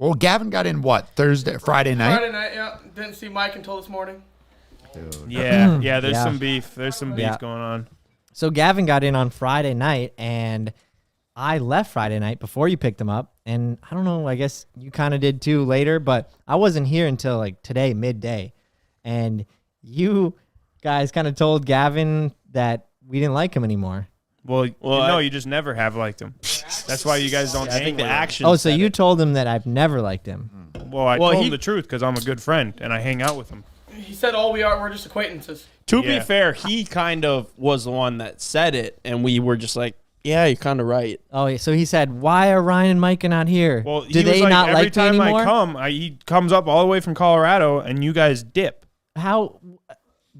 Well, Gavin got in what? Friday night? Friday night, yeah. Didn't see Mike until this morning. Dude. Yeah, there's Yeah. some beef. There's some beef going on. So Gavin got in on Friday night, and I left Friday night before you picked him up. And I don't know, I guess you kind of did too later, but I wasn't here until like today, midday. And you guys kind of told Gavin that we didn't like him anymore. Well, you just never have liked him. That's why you guys don't I hang think the with him. action. Oh, so you told him that I've never liked him. Well, I told him the truth because I'm a good friend and I hang out with him. He said all we're just acquaintances. To be Yeah. fair, he kind of was the one that said it, and we were just like, "Yeah, you're kind of right." Oh, so he said, "Why are Ryan and Micah not here? Well, Do he they was like, not every like me time anymore?" I come, he comes up all the way from Colorado, and you guys dip. How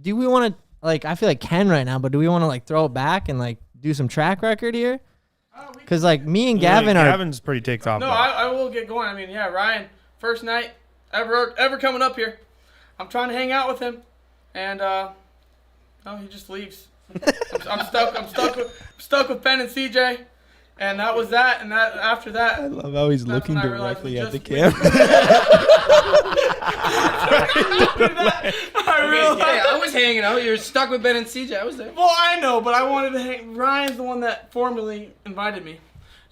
do we want to like? I feel like Ken right now, but do we want to like throw it back and like do some track record here? Because like me and Gavin are. Gavin's pretty ticked off. No, though. I will get going. I mean, yeah, Ryan, first night ever coming up here. I'm trying to hang out with him, and no, he just leaves. I'm stuck with Ben and CJ, and that was that. And that after that, I love how he's that's looking when I realized directly we at the just- camera. I realized. Hey, I was hanging out. You're stuck with Ben and CJ. I was there. Well, I know, but I wanted to hang. Ryan's the one that formally invited me.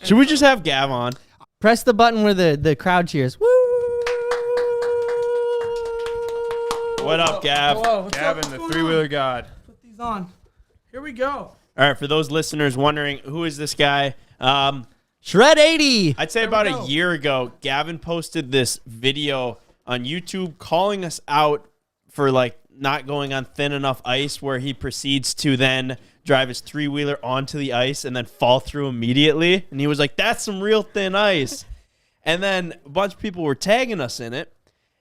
Should we just have Gav on? Press the button where the crowd cheers. Woo! What up, Gav? Whoa, what's Gavin, up? the What's going three-wheeler on? god. Put these on. Here we go. All right, for those listeners wondering, who is this guy? Shred 80. I'd say about a year ago, Gavin posted this video on YouTube calling us out for like not going on thin enough ice, where he proceeds to then drive his three-wheeler onto the ice and then fall through immediately. And he was like, "That's some real thin ice." And then a bunch of people were tagging us in it.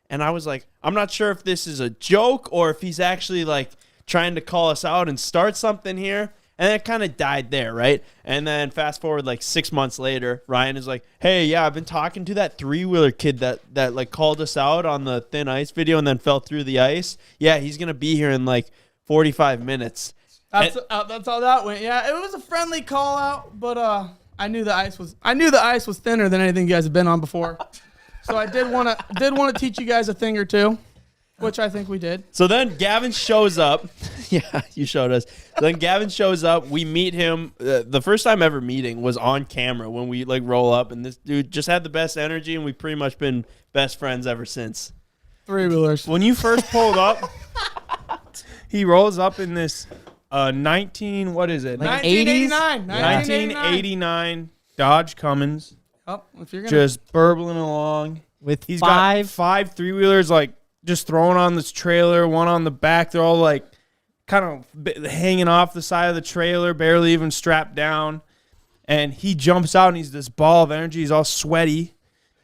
And I was like, I'm not sure if this is a joke or if he's actually like trying to call us out and start something here. And it kind of died there, right? And then fast forward like 6 months later, Ryan is like, "Hey, yeah, I've been talking to that three-wheeler kid that like called us out on the thin ice video and then fell through the ice. Yeah, he's going to be here in like 45 minutes. That's how that went. Yeah, it was a friendly call out, but I knew the ice was thinner than anything you guys have been on before. So I did want to teach you guys a thing or two, which I think we did. So then Gavin shows up. Yeah, you showed us. Then Gavin shows up. We meet him. The first time ever meeting was on camera when we like roll up, and this dude just had the best energy, and we've pretty much been best friends ever since. Three-wheelers. When you first pulled up, he rolls up in this 19, what is it? Like 1989. 1989 Dodge Cummins, Oh, if you're gonna just burbling along. With He's five. got 5 three-wheelers, like just thrown on this trailer, one on the back. They're all like kind of hanging off the side of the trailer, barely even strapped down. And he jumps out, and he's this ball of energy. He's all sweaty.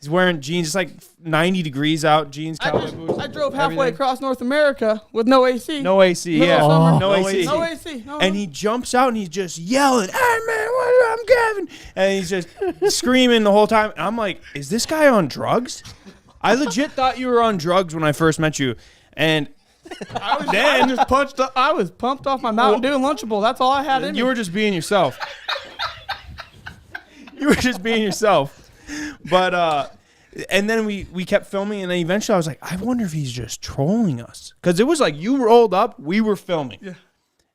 He's wearing jeans. It's like 90 degrees out, jeans, cowboy boots. I drove halfway everything. across North America with no AC. No AC, Middle yeah. of summer. No AC. No AC. No, And he jumps out and he's just yelling, "Hey man, what up? I'm Gavin!" And he's just screaming the whole time. And I'm like, "Is this guy on drugs?" I legit thought you were on drugs when I first met you. And I was pumped off my Mountain Dew and Lunchable. That's all I had in me. you were just being yourself. You were just being yourself. But and then we kept filming, and then eventually I was like, I wonder if he's just trolling us, because it was like you rolled up, we were filming. Yeah.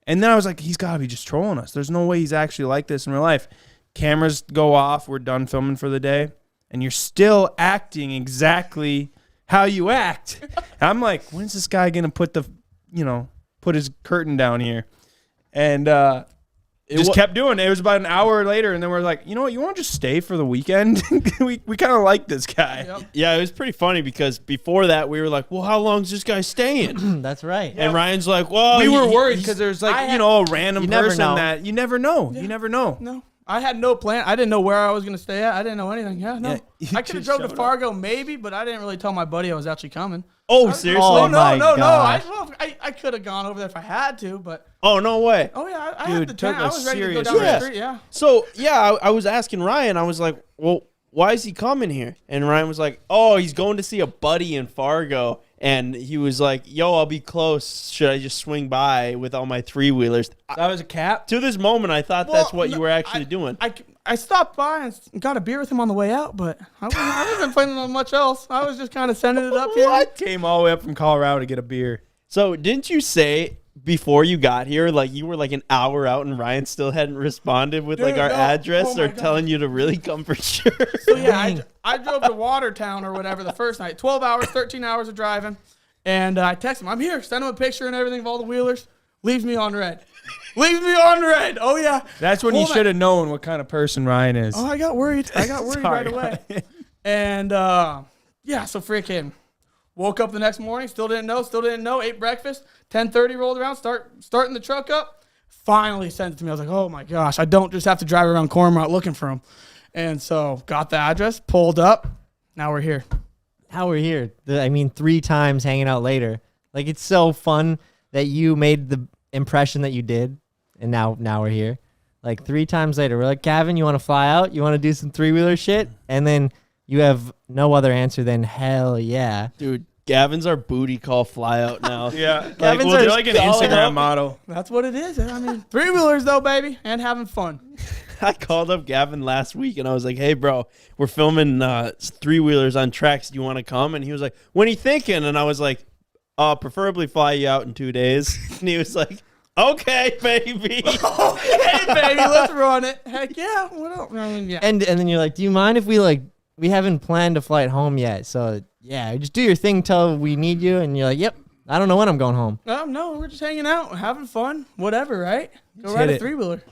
And then I was like, he's got to be just trolling us. There's no way he's actually like this in real life. Cameras go off. We're done filming for the day. And you're still acting exactly how you act. And I'm like, when's this guy going to put his curtain down here? And just kept doing it. It was about an hour later. And then we're like, you know what? You want to just stay for the weekend? we kind of like this guy. Yep. Yeah, it was pretty funny because before that we were like, "Well, how long is this guy staying?" That's right. And Ryan's like, "Well, We were worried he's- because there's like, a random You never person know. that you never know. You never know. No. I had no plan. I didn't know where I was going to stay at. I didn't know anything. Yeah, no. Yeah, you I could have just drove to showed up. Fargo maybe, but I didn't really tell my buddy I was actually coming. Oh, seriously? Oh, no. my gosh. I could have gone over there if I had to, but Oh, no way. oh yeah, I Dude, had the took tent. a I was ready to go serious down the risk. street. Yeah. So, yeah, I was asking Ryan. I was like, "Well, why is he coming here?" And Ryan was like, "Oh, he's going to see a buddy in Fargo." And he was like, "Yo, I'll be close. Should I just swing by with all my three-wheelers?" That was a cap. To this moment, I thought that's Well, what you no, were actually doing. I I stopped by and got a beer with him on the way out, but I wasn't planning on much else. I was just kind of sending it up here. Came all the way up from Colorado to get a beer. So didn't you say before you got here, like you were like an hour out and Ryan still hadn't responded with like Dude, our no. address Oh my or God. telling you to really come for sure? So yeah, I drove to Watertown or whatever the first night. 12 hours, 13 hours of driving. And I text him, I'm here. Send him a picture and everything of all the wheelers. Leaves me on red. Leaves me on red. Oh, yeah. That's when you Hold on. should have known what kind of person Ryan is. Oh, I got worried. Sorry, right away. And, yeah, so freaking woke up the next morning. Still didn't know. Ate breakfast. 10:30 rolled around. Starting the truck up. Finally sent it to me. I was like, oh, my gosh. I don't just have to drive around Cormorant looking for him. And so got the address. Pulled up. Now we're here. Now we're here. 3 times hanging out later. Like, it's so fun that you made the impression that you did, and now we're here. Like 3 times later, we're like, Gavin, you want to fly out? You want to do some 3-wheeler shit? And then you have no other answer than hell yeah. Dude, Gavin's our booty call fly out now. Yeah, Gavin's we'll our do like an call Instagram up. model. That's what it is. I mean, 3-wheelers though, baby, and having fun. I called up Gavin last week and I was like, hey, bro, we're filming 3-wheelers on tracks. Do you want to come? And he was like, when are you thinking? And I was like, preferably fly you out in 2 days. And he was like, okay, baby. Hey, baby, let's run it. Heck yeah. What else? I mean, yeah. And then you're like, do you mind if we haven't planned a flight home yet? So yeah, just do your thing till we need you. And you're like, yep, I don't know when I'm going home. No, we're just hanging out, having fun, whatever, right? Go Just ride hit a it. 3-wheeler.